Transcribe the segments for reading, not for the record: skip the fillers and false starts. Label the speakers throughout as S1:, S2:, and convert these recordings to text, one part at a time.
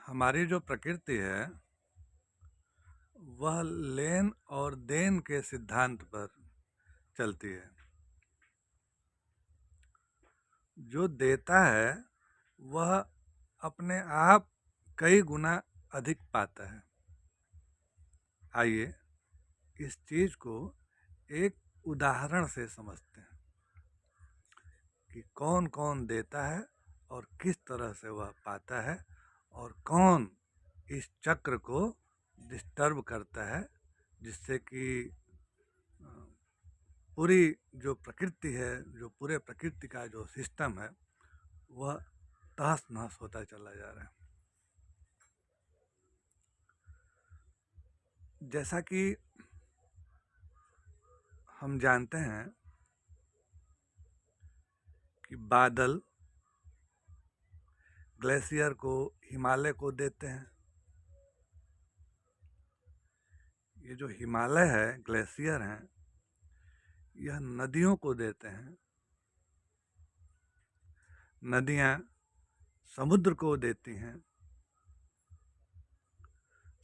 S1: हमारी जो प्रकृति है वह लेन और देन के सिद्धांत पर चलती है। जो देता है वह अपने आप कई गुना अधिक पाता है। आइए इस चीज को एक उदाहरण से समझते हैं कि कौन कौन देता है और किस तरह से वह पाता है और कौन इस चक्र को डिस्टर्ब करता है, जिससे कि पूरी जो प्रकृति है, जो पूरे प्रकृति का जो सिस्टम है वह तहस नहस होता चला जा रहा है। जैसा कि हम जानते हैं कि बादल ग्लेशियर को, हिमालय को देते हैं। ये जो हिमालय है, ग्लेशियर हैं, यह नदियों को देते हैं। नदियां समुद्र को देती हैं।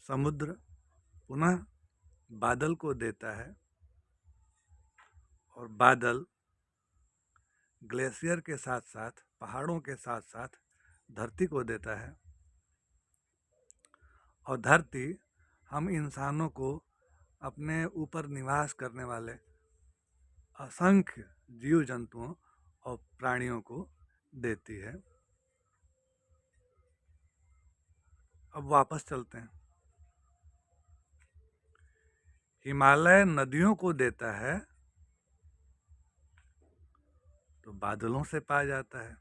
S1: समुद्र पुनः बादल को देता है और बादल ग्लेशियर के साथ साथ, पहाड़ों के साथ साथ धरती को देता है। और धरती हम इंसानों को, अपने ऊपर निवास करने वाले असंख्य जीव जंतुओं और प्राणियों को देती है। अब वापस चलते हैं। हिमालय नदियों को देता है तो बादलों से पाया जाता है।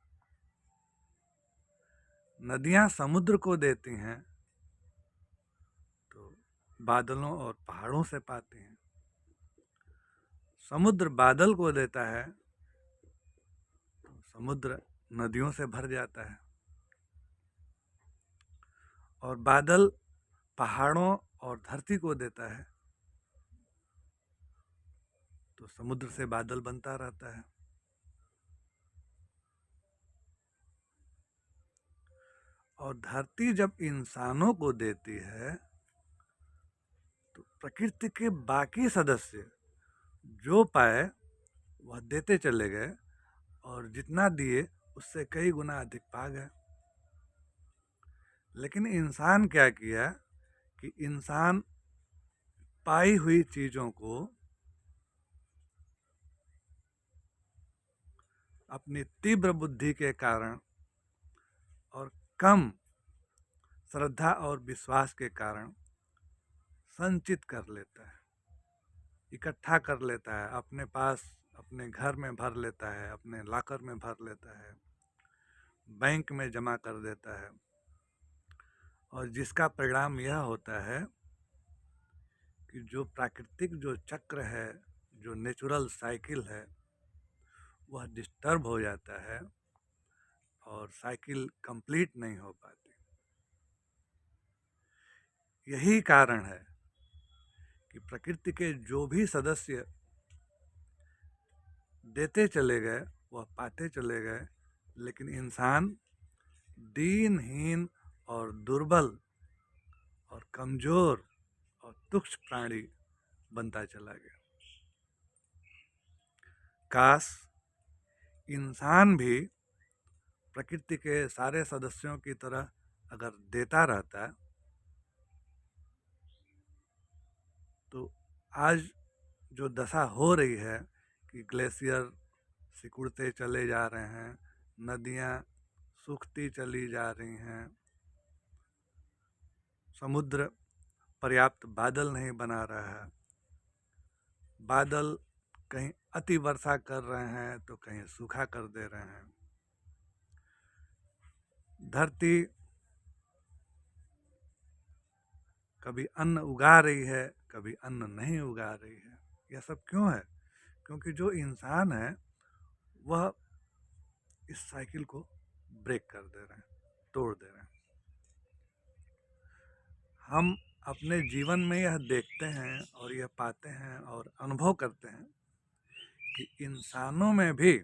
S1: नदियां समुद्र को देती हैं तो बादलों और पहाड़ों से पाती हैं। समुद्र बादल को देता है तो समुद्र नदियों से भर जाता है। और बादल पहाड़ों और धरती को देता है तो समुद्र से बादल बनता रहता है। और धरती जब इंसानों को देती है तो प्रकृति के बाकी सदस्य जो पाए वह देते चले गए और जितना दिए उससे कई गुना अधिक पा गए। लेकिन इंसान क्या किया कि इंसान पाई हुई चीजों को अपनी तीव्र बुद्धि के कारण और कम श्रद्धा और विश्वास के कारण संचित कर लेता है, इकट्ठा कर लेता है, अपने पास, अपने घर में भर लेता है, अपने लॉकर में भर लेता है, बैंक में जमा कर देता है। और जिसका परिणाम यह होता है कि जो प्राकृतिक जो चक्र है, जो नेचुरल साइकिल है, वह डिस्टर्ब हो जाता है और साइकिल कंप्लीट नहीं हो पाती। यही कारण है कि प्रकृति के जो भी सदस्य देते चले गए वह पाते चले गए, लेकिन इंसान दीनहीन और दुर्बल और कमजोर और तुच्छ प्राणी बनता चला गया। काश इंसान भी प्रकृति के सारे सदस्यों की तरह अगर देता रहता तो आज जो दशा हो रही है कि ग्लेशियर सिकुड़ते चले जा रहे हैं, नदियां सूखती चली जा रही हैं, समुद्र पर्याप्त बादल नहीं बना रहा है, बादल कहीं अति वर्षा कर रहे हैं तो कहीं सूखा कर दे रहे हैं, धरती कभी अन्न उगा रही है, कभी अन्न नहीं उगा रही है। यह सब क्यों है? क्योंकि जो इंसान है वह इस साइकिल को ब्रेक कर दे रहे हैं, तोड़ दे रहे हैं। हम अपने जीवन में यह देखते हैं और यह पाते हैं और अनुभव करते हैं कि इंसानों में भी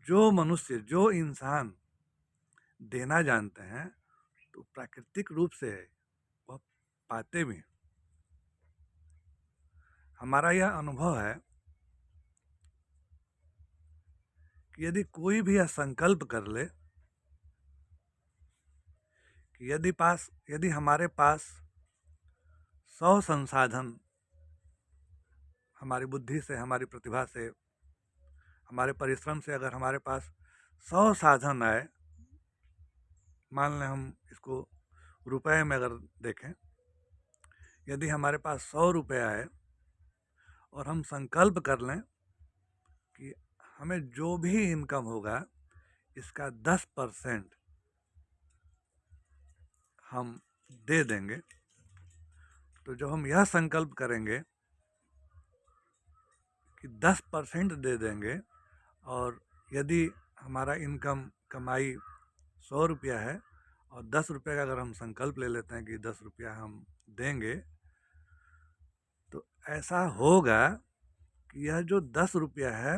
S1: जो मनुष्य, जो इंसान देना जानते हैं तो प्राकृतिक रूप से वह पाते भी। हमारा यह अनुभव है कि यदि कोई भी यह संकल्प कर ले कि यदि हमारे पास 100 संसाधन, हमारी बुद्धि से, हमारी प्रतिभा से, हमारे परिश्रम से अगर हमारे पास 100 साधन आए, मान लें हम इसको रुपए में अगर देखें, यदि हमारे पास 100 रुपये आए और हम संकल्प कर लें कि हमें जो भी इनकम होगा इसका 10% हम दे देंगे, तो जब हम यह संकल्प करेंगे कि 10% दे देंगे, और यदि हमारा इनकम कमाई 100 रुपया है और 10 रुपये का अगर हम संकल्प ले लेते हैं कि 10 रुपया हम देंगे, तो ऐसा होगा कि यह जो 10 रुपया है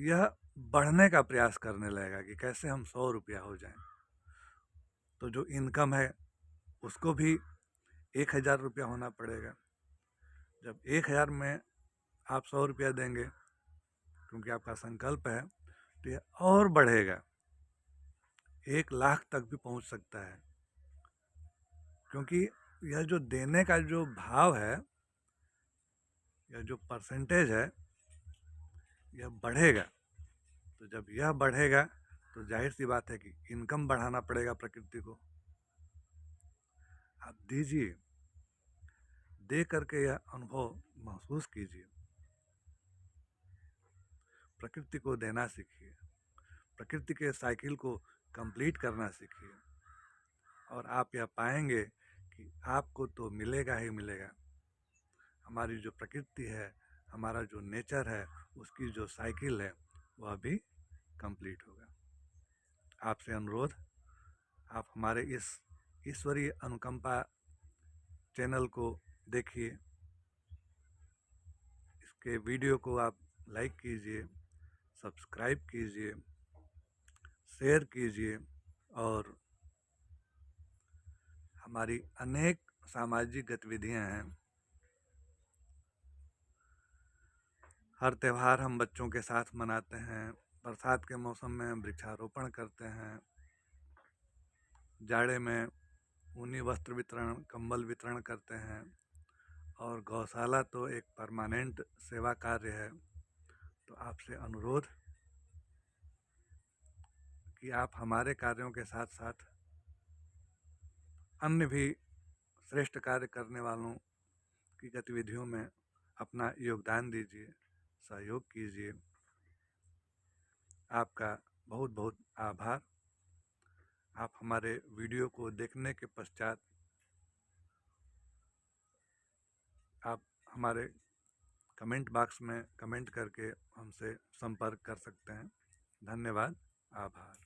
S1: यह बढ़ने का प्रयास करने लगेगा कि कैसे हम 100 रुपया हो जाएं। तो जो इनकम है उसको भी 1000 रुपया होना पड़ेगा। जब 1000 में आप 100 रुपया देंगे क्योंकि आपका संकल्प है, तो यह और बढ़ेगा, 1 लाख तक भी पहुंच सकता है, क्योंकि यह जो देने का जो भाव है, यह जो परसेंटेज है, यह बढ़ेगा। तो जब यह बढ़ेगा तो जाहिर सी बात है कि इनकम बढ़ाना पड़ेगा प्रकृति को। आप दीजिए, दे करके यह अनुभव महसूस कीजिए। प्रकृति को देना सीखिए, प्रकृति के साइकिल को कंप्लीट करना सीखिए, और आप यह पाएंगे कि आपको तो मिलेगा ही मिलेगा। हमारी जो प्रकृति है, हमारा जो नेचर है, उसकी जो साइकिल है वह भी कंप्लीट होगा। आपसे अनुरोध, आप हमारे इस ईश्वरीय अनुकंपा चैनल को देखिए, इसके वीडियो को आप लाइक कीजिए, सब्सक्राइब कीजिए, शेयर कीजिए, और हमारी अनेक सामाजिक गतिविधियां हैं। हर त्यौहार हम बच्चों के साथ मनाते हैं, बरसात के मौसम में वृक्षारोपण करते हैं, जाड़े में ऊनी वस्त्र वितरण, कंबल वितरण करते हैं, और गौशाला तो एक परमानेंट सेवा कार्य है। तो आपसे अनुरोध कि आप हमारे कार्यों के साथ साथ अन्य भी श्रेष्ठ कार्य करने वालों की गतिविधियों में अपना योगदान दीजिए, सहयोग कीजिए। आपका बहुत बहुत आभार। आप हमारे वीडियो को देखने के पश्चात आप हमारे कमेंट बॉक्स में कमेंट करके हमसे संपर्क कर सकते हैं। धन्यवाद, आभार।